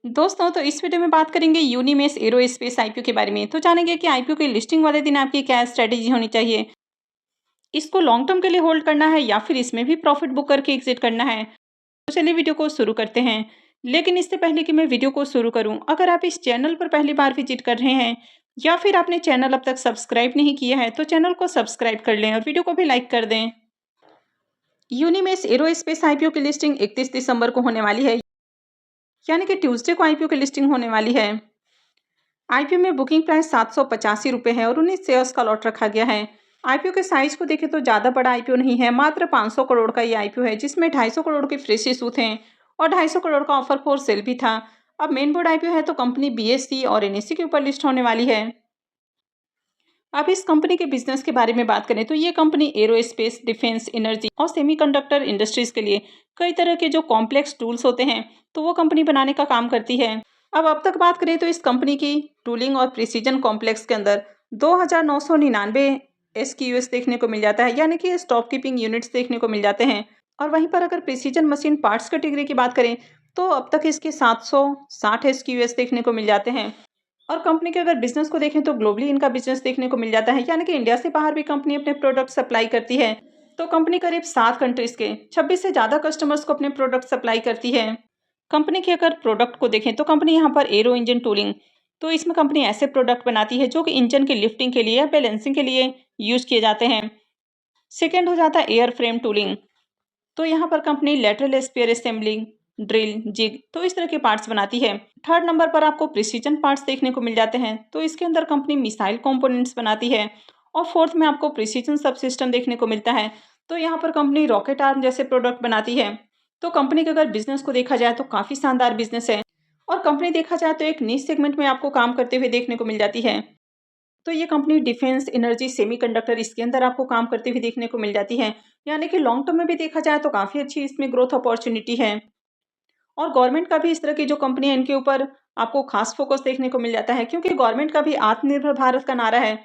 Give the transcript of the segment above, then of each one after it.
दोस्तों, तो इस वीडियो में बात करेंगे यूनिमेस एरोस्पेस आईपीओ के बारे में। तो जानेंगे कि आईपीओ की लिस्टिंग वाले दिन आपकी क्या स्ट्रेटेजी होनी चाहिए। इसको लॉन्ग टर्म के लिए होल्ड करना है या फिर इसमें भी प्रॉफिट बुक करके एग्जिट करना है। तो चलिए वीडियो को शुरू करते हैं। लेकिन इससे पहले कि मैं वीडियो को शुरू करूं, अगर आप इस चैनल पर पहली बार विजिट कर रहे हैं या फिर आपने चैनल अब तक सब्सक्राइब नहीं किया है तो चैनल को सब्सक्राइब कर लें और वीडियो को भी लाइक कर दें। यूनिमेस एरोस्पेस आईपीओ की लिस्टिंग 31 दिसंबर को होने वाली है, यानी कि ट्यूसडे को आईपीओ की लिस्टिंग होने वाली है। आईपीओ में बुकिंग प्राइस 785 रुपये है और 19 शेयर्स का लॉट रखा गया है। आईपीओ के साइज को देखें तो ज़्यादा बड़ा आईपीओ नहीं है, मात्र 500 करोड़ का ये आईपीओ है, जिसमें 250 करोड़ के फ्रेश इशू थे और 250 करोड़ का ऑफर फॉर सेल भी था। अब मेन बोर्ड आईपीओ है तो कंपनी बीएसई और एनएससी के ऊपर लिस्ट होने वाली है। अब इस कंपनी के बिजनेस के बारे में बात करें तो ये कंपनी एरोस्पेस, डिफेंस, एनर्जी और सेमीकंडक्टर इंडस्ट्रीज के लिए कई तरह के जो कॉम्प्लेक्स टूल्स होते हैं तो वो कंपनी बनाने का काम करती है। अब तक बात करें तो इस कंपनी की टूलिंग और प्रिसीजन कॉम्प्लेक्स के अंदर 2999 एसक्यूएस देखने को मिल जाता है, यानी कि स्टॉक कीपिंग यूनिट्स देखने को मिल जाते हैं। और वहीं पर अगर प्रिसीजन मशीन पार्ट्स कैटेगरी की बात करें तो अब तक इसके 760 एसक्यूएस देखने को मिल जाते हैं। और कंपनी के अगर बिजनेस को देखें तो ग्लोबली इनका बिजनेस देखने को मिल जाता है, यानी कि इंडिया से बाहर भी कंपनी अपने प्रोडक्ट सप्लाई करती है। तो कंपनी करीब 7 कंट्रीज के 26 से ज़्यादा कस्टमर्स को अपने प्रोडक्ट सप्लाई करती है। कंपनी के अगर प्रोडक्ट को देखें तो कंपनी यहाँ पर एरो इंजन टूलिंग, तो इसमें कंपनी ऐसे प्रोडक्ट बनाती है जो कि इंजन की लिफ्टिंग के लिए या बैलेंसिंग के लिए यूज किए जाते हैं। सेकेंड हो जाता है एयर फ्रेम टूलिंग, तो यहाँ पर company lateral spare assembling, drill, jig, तो इस तरह के पार्ट्स बनाती है। थर्ड नंबर पर आपको प्रिसीजन पार्ट्स देखने को मिल जाते हैं, तो इसके अंदर कंपनी मिसाइल कंपोनेंट्स बनाती है। और फोर्थ में आपको प्रिसीजन सब सिस्टम देखने को मिलता है, तो यहाँ पर कंपनी रॉकेट आर्म जैसे प्रोडक्ट बनाती है। तो कंपनी के अगर बिजनेस को देखा जाए तो काफ़ी शानदार बिजनेस है और कंपनी देखा जाए तो एक नीश सेगमेंट में आपको काम करते हुए देखने को मिल जाती है। तो ये कंपनी डिफेंस, एनर्जी, सेमीकंडक्टर इसके अंदर आपको काम करते हुए देखने को मिल जाती है, यानी कि लॉन्ग टर्म में भी देखा जाए तो काफ़ी अच्छी इसमें ग्रोथ अपॉर्चुनिटी है। और गवर्नमेंट का भी इस तरह की जो कंपनी है इनके ऊपर आपको खास फोकस देखने को मिल जाता है, क्योंकि गवर्नमेंट का भी आत्मनिर्भर भारत का नारा है।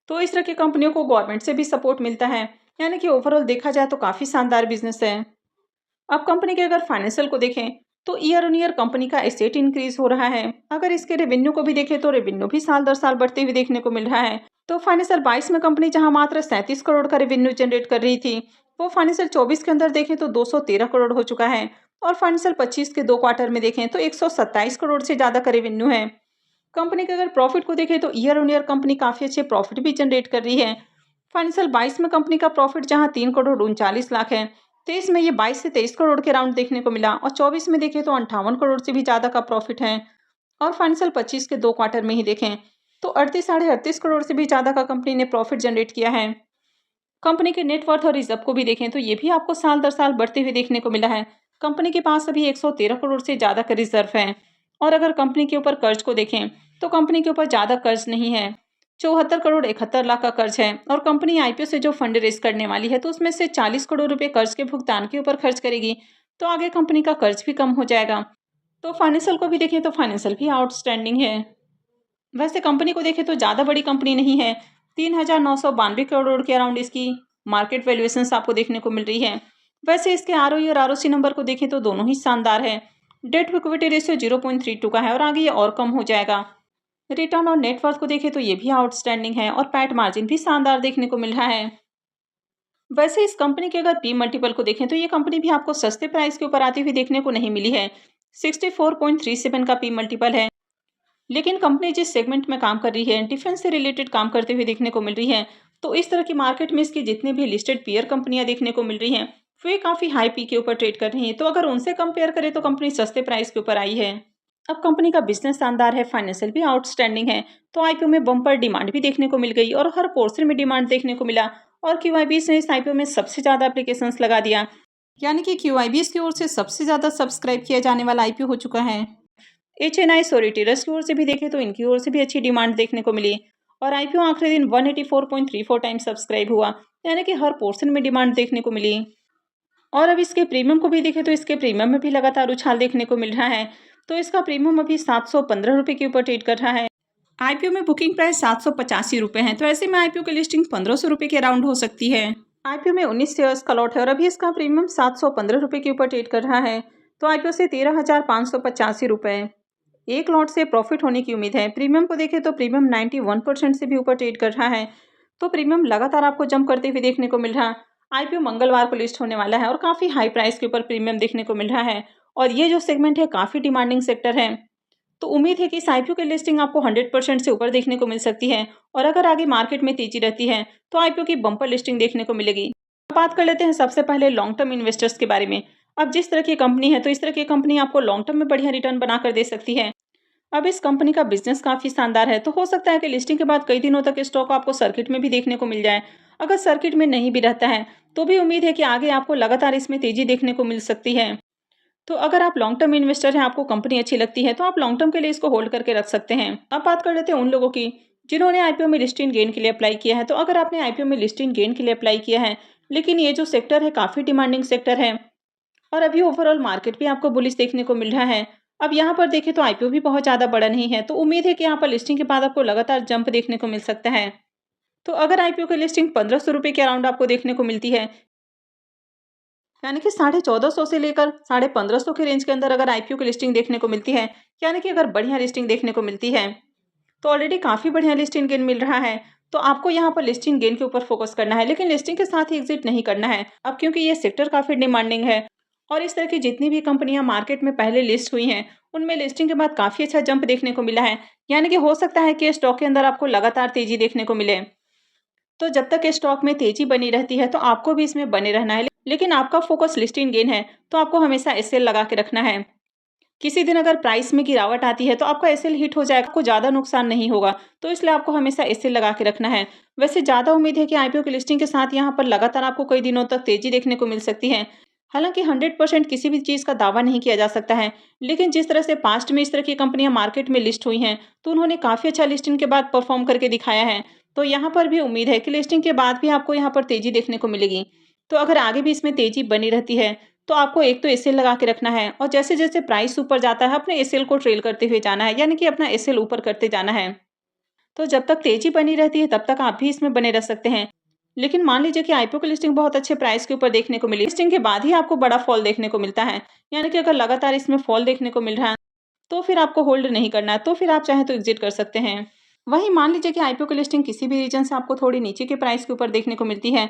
तो इस तरह की कंपनियों को गवर्नमेंट से भी सपोर्ट मिलता है, यानी कि ओवरऑल देखा जाए तो काफ़ी शानदार बिजनेस है। अब कंपनी के अगर फाइनेंशियल को देखें तो ईयर ऑन ईयर कंपनी का एसेट इंक्रीज हो रहा है। अगर इसके रेवेन्यू को भी देखें तो रेवेन्यू भी साल दर साल बढ़ते हुए देखने को मिल रहा है। तो फाइनेंशियल 22 में कंपनी जहां मात्र 37 करोड़ का रेवेन्यू जनरेट कर रही थी, वो फाइनेंशियल 24 के अंदर देखें तो 213 करोड़ हो चुका है। और फाइनेंशियल 25 के 2 क्वार्टर में देखें तो 127 करोड़ से ज़्यादा का रेवेन्यू है। कंपनी के अगर प्रॉफिट को देखें तो ईयर ऑन ईयर कंपनी काफ़ी अच्छे प्रॉफिट भी जनरेट कर रही है। फाइनेंशियल 22 में कंपनी का प्रॉफिट जहां 3 करोड़ 39 लाख है, 23 में ये 22 से 23 करोड़ के राउंड देखने को मिला और 24 में देखें तो 58 करोड़ से भी ज़्यादा का प्रॉफिट है। और फाइनेंशियल 25 के 2 क्वार्टर में ही देखें तो 38 साढ़े 38 करोड़ से भी ज़्यादा का कंपनी ने प्रॉफिट जनरेट किया है। कंपनी के नेटवर्थ और रिजर्व को भी देखें तो ये भी आपको साल दर साल बढ़ते हुए देखने को मिला है। कंपनी के पास अभी 113 करोड़ से ज़्यादा का रिजर्व है। और अगर कंपनी के ऊपर कर्ज को देखें तो कंपनी के ऊपर ज़्यादा कर्ज नहीं है, 74 करोड़ 71 लाख का कर्ज है। और कंपनी आईपीओ से जो फंड रेज करने वाली है तो उसमें से 40 करोड़ रुपए कर्ज के भुगतान के ऊपर खर्च करेगी, तो आगे कंपनी का कर्ज भी कम हो जाएगा। तो फाइनेंशियल को भी देखें तो फाइनेंशियल भी आउटस्टैंडिंग है। वैसे कंपनी को देखें तो ज़्यादा बड़ी कंपनी नहीं है, 3,992 करोड़ के अराउंड इसकी मार्केट वैल्यूएशन आपको देखने को मिल रही है। वैसे इसके आरओई और आरओसी नंबर को देखें तो दोनों ही शानदार है। डेट टू इक्विटी रेशियो 0.32 का है और आगे ये और कम हो जाएगा। रिटर्न और नेटवर्थ को देखें तो ये भी आउटस्टैंडिंग है और पैट मार्जिन भी शानदार देखने को मिल रहा है। वैसे इस कंपनी के अगर पी मल्टीपल को देखें तो ये कंपनी भी आपको सस्ते प्राइस के ऊपर आती हुई देखने को नहीं मिली है, 64.37 का पी मल्टीपल है। लेकिन कंपनी जिस सेगमेंट में काम कर रही है, डिफेंस से रिलेटेड काम करते हुए देखने को मिल रही है, तो इस तरह की मार्केट में इसकी जितने भी लिस्टेड पीयर कंपनियां देखने को मिल रही हैं वे काफ़ी हाई पी के ऊपर ट्रेड कर रही हैं। तो अगर उनसे कंपेयर करें तो कंपनी सस्ते प्राइस के ऊपर आई है। अब कंपनी का बिजनेस शानदार है, फाइनेंशियल भी आउटस्टैंडिंग है, तो आईपीओ में बम्पर डिमांड भी देखने को मिल गई और हर पोर्शन में डिमांड देखने को मिला। और क्यूआईबीएस ने इस आईपीओ में सबसे ज़्यादा एप्लीकेशंस लगा दिया, यानी कि क्यूआईबीएस की ओर से सबसे ज़्यादा सब्सक्राइब किया जाने वाला आईपीओ हो चुका है। एचएनआई सोरिटेरस की ओर से भी देखें तो इनकी ओर से भी अच्छी डिमांड देखने को मिली और आईपीओ आखिरी दिन 184.34 टाइम सब्सक्राइब हुआ, यानी कि हर पोर्शन में डिमांड देखने को मिली। और अब इसके प्रीमियम को भी देखें तो इसके प्रीमियम में भी लगातार उछाल देखने को मिल रहा है, तो इसका प्रीमियम अभी 715 रुपये के ऊपर ट्रेड कर रहा है। आईपीओ में बुकिंग प्राइस 785 रुपये है, तो ऐसे में आईपीओ की लिस्टिंग 1500 रुपये के अराउंड हो सकती है। आईपीओ में 19 शेयर्स का लॉट है और अभी इसका प्रीमियम 715 रुपये के ऊपर ट्रेड कर रहा है, तो आईपीओ से 13,585 रुपये एक लॉट से प्रॉफिट होने की उम्मीद है। प्रीमियम को देखें तो प्रीमियम 91% से भी ऊपर ट्रेड कर रहा है। तो प्रीमियम लगातार आपको जंप करते हुए देखने को मिल रहा। आईपीओ मंगलवार को लिस्ट होने वाला है और काफ़ी हाई प्राइस के ऊपर प्रीमियम देखने को मिल रहा है और ये जो सेगमेंट है काफ़ी डिमांडिंग सेक्टर है। तो उम्मीद है कि इस आईपीओ की लिस्टिंग आपको 100% से ऊपर देखने को मिल सकती है और अगर आगे मार्केट में तेजी रहती है तो आईपीओ की बम्पर लिस्टिंग देखने को मिलेगी। अब बात कर लेते हैं सबसे पहले लॉन्ग टर्म इन्वेस्टर्स के बारे में। अब जिस तरह की कंपनी है तो इस तरह की कंपनी आपको लॉन्ग टर्म में बढ़िया रिटर्न बनाकर दे सकती है। अब इस कंपनी का बिजनेस काफ़ी शानदार है तो हो सकता है कि लिस्टिंग के बाद कई दिनों तक स्टॉक आपको सर्किट में भी देखने को मिल जाए। अगर सर्किट में नहीं भी रहता है तो भी उम्मीद है कि आगे आपको लगातार इसमें तेजी देखने को मिल सकती है। तो अगर आप लॉन्ग टर्म इन्वेस्टर हैं, आपको कंपनी अच्छी लगती है तो आप लॉन्ग टर्म के लिए इसको होल्ड करके रख सकते हैं। अब बात कर लेते हैं उन लोगों की जिन्होंने आईपीओ में लिस्टिंग गेन के लिए अप्लाई किया है। तो अगर आपने आईपीओ में लिस्टिंग गेन के लिए अप्लाई किया है लेकिन ये जो सेक्टर है काफ़ी डिमांडिंग सेक्टर है और अभी ओवरऑल मार्केट भी आपको बुलिश देखने को मिल रहा है। अब यहाँ पर देखें तो आईपीओ भी बहुत ज़्यादा बड़ा नहीं है तो उम्मीद है कि यहाँ पर लिस्टिंग के बाद आपको लगातार जंप देखने को मिल सकता है। तो अगर आईपीओ की लिस्टिंग 1500 रुपये के अराउंड आपको देखने को मिलती है, यानी कि 1450 से लेकर 1550 के रेंज के अंदर अगर आईपीओ की लिस्टिंग देखने को मिलती है, यानी कि अगर बढ़िया लिस्टिंग देखने को मिलती है तो ऑलरेडी काफ़ी बढ़िया लिस्टिंग गेन मिल रहा है। तो आपको यहाँ पर लिस्टिंग गेन के ऊपर फोकस करना है लेकिन लिस्टिंग के साथ ही एग्जिट नहीं करना है। अब क्योंकि ये सेक्टर काफ़ी डिमांडिंग है और इस तरह की जितनी भी कंपनियां मार्केट में पहले लिस्ट हुई हैं उनमें लिस्टिंग के बाद काफ़ी अच्छा जंप देखने को मिला है। यानी कि हो सकता है कि स्टॉक के अंदर आपको लगातार तेजी देखने को मिले। तो जब तक स्टॉक में तेजी बनी रहती है तो आपको भी इसमें बने रहना है, लेकिन आपका फोकस लिस्टिंग गेन है तो आपको हमेशा एसएल लगा के रखना है। किसी दिन अगर प्राइस में गिरावट आती है तो आपका एसएल हिट हो जाएगा, आपको ज़्यादा नुकसान नहीं होगा, तो इसलिए आपको हमेशा एसएल लगा के रखना है। वैसे ज़्यादा उम्मीद है कि आईपीओ की लिस्टिंग के साथ यहाँ पर लगातार आपको कई दिनों तक तेजी देखने को मिल सकती है। हालांकि 100% किसी भी चीज़ का दावा नहीं किया जा सकता है, लेकिन जिस तरह से पास्ट में इस तरह की कंपनियां मार्केट में लिस्ट हुई हैं तो उन्होंने काफ़ी अच्छा लिस्टिंग के बाद परफॉर्म करके दिखाया है। तो यहाँ पर भी उम्मीद है कि लिस्टिंग के बाद भी आपको यहाँ पर तेजी देखने को मिलेगी। तो अगर आगे भी इसमें तेजी बनी रहती है तो आपको एक तो एसएल लगा के रखना है और जैसे-जैसे प्राइस ऊपर जाता है अपने एसएल को ट्रेल करते हुए जाना है, यानी कि अपना एसएल ऊपर करते जाना है। तो जब तक तेजी बनी रहती है तब तक आप भी इसमें बने रह सकते हैं। लेकिन मान लीजिए कि आईपीओ की लिस्टिंग बहुत अच्छे प्राइस के ऊपर देखने को मिली, लिस्टिंग के बाद ही आपको बड़ा फॉल देखने को मिलता है, यानी कि अगर लगातार इसमें फॉल देखने को मिल रहा है तो फिर आपको होल्ड नहीं करना है, तो फिर आप चाहें तो एग्जिट कर सकते हैं। वहीं मान लीजिए कि आईपीओ की लिस्टिंग किसी भी रीजन से आपको थोड़ी नीचे के प्राइस के ऊपर देखने को मिलती है,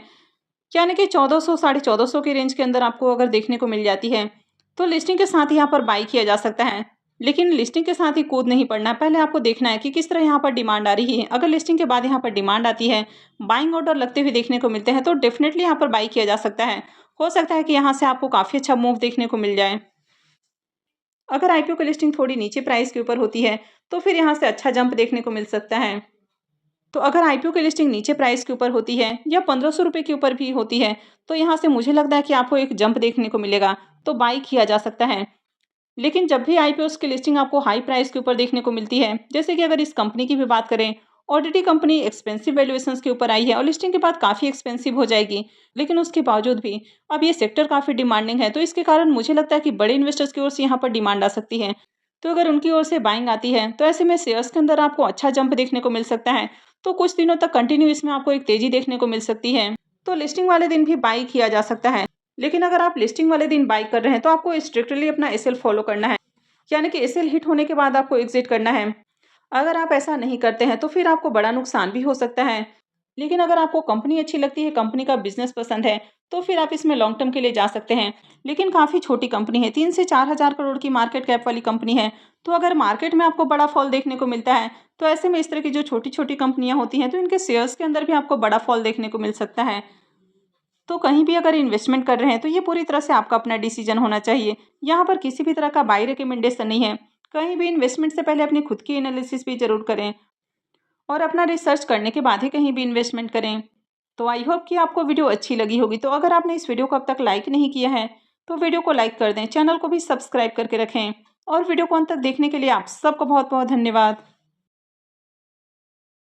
यानी कि 1400 साढ़े 1400 की रेंज के अंदर आपको अगर देखने को मिल जाती है तो लिस्टिंग के साथ ही यहाँ पर बाई किया जा सकता है। लेकिन लिस्टिंग के साथ ही कूद नहीं पड़ना है, पहले आपको देखना है कि किस तरह यहाँ पर डिमांड आ रही है। अगर लिस्टिंग के बाद यहाँ पर डिमांड आती है, बाइंग ऑर्डर लगते हुए देखने को मिलते हैं तो डेफिनेटली यहाँ पर बाई किया जा सकता है। हो सकता है कि यहाँ से आपको काफ़ी अच्छा मूव देखने को मिल जाए। अगर आईपीओ की लिस्टिंग थोड़ी नीचे प्राइस के ऊपर होती है तो फिर यहाँ से अच्छा जंप देखने को मिल सकता है। तो अगर आईपीओ की लिस्टिंग नीचे प्राइस के ऊपर होती है या 1500 रुपये के ऊपर भी होती है तो यहाँ से मुझे लगता है कि आपको एक जंप देखने को मिलेगा, तो बाई किया जा सकता है। लेकिन जब भी आईपीओ की लिस्टिंग आपको हाई प्राइस के ऊपर देखने को मिलती है, जैसे कि अगर इस कंपनी की भी बात करें, ऑलरेडी कंपनी एक्सपेंसिव वैल्यूएशंस के ऊपर आई है और लिस्टिंग के बाद काफ़ी एक्सपेंसिव हो जाएगी, लेकिन उसके बावजूद भी अब ये सेक्टर काफ़ी डिमांडिंग है तो इसके कारण मुझे लगता है कि बड़े इन्वेस्टर्स की ओर से यहाँ पर डिमांड आ सकती है। तो अगर उनकी ओर से बाइंग आती है तो ऐसे में शेयर्स के अंदर आपको अच्छा जंप देखने को मिल सकता है। तो कुछ दिनों तक कंटिन्यू इसमें आपको एक तेजी देखने को मिल सकती है। तो लिस्टिंग वाले दिन भी बाई किया जा सकता है, लेकिन अगर आप लिस्टिंग वाले दिन बाई कर रहे हैं तो आपको स्ट्रिक्टली अपना एसएल फॉलो करना है, यानी कि एसएल हिट होने के बाद आपको एग्जिट करना है। अगर आप ऐसा नहीं करते हैं तो फिर आपको बड़ा नुकसान भी हो सकता है। लेकिन अगर आपको कंपनी अच्छी लगती है, कंपनी का बिजनेस पसंद है तो फिर आप इसमें लॉन्ग टर्म के लिए जा सकते हैं। लेकिन काफ़ी छोटी कंपनी है, 3 से 4 हज़ार करोड़ की मार्केट कैप वाली कंपनी है। तो अगर मार्केट में आपको बड़ा फॉल देखने को मिलता है तो ऐसे में इस तरह की जो छोटी छोटी कंपनियां होती हैं तो इनके शेयर्स के अंदर भी आपको बड़ा फॉल देखने को मिल सकता है। तो कहीं भी अगर इन्वेस्टमेंट कर रहे हैं तो ये पूरी तरह से आपका अपना डिसीजन होना चाहिए। यहाँ पर किसी भी तरह का बाई रिकमेंडेशन नहीं है। कहीं भी इन्वेस्टमेंट से पहले अपनी खुद की एनालिसिस भी जरूर करें और अपना रिसर्च करने के बाद ही कहीं भी इन्वेस्टमेंट करें। तो आई होप कि आपको वीडियो अच्छी लगी होगी। तो अगर आपने इस वीडियो को अब तक लाइक नहीं किया है तो वीडियो को लाइक कर दें, चैनल को भी सब्सक्राइब करके रखें और वीडियो को अंत तक देखने के लिए आप सबको बहुत बहुत धन्यवाद।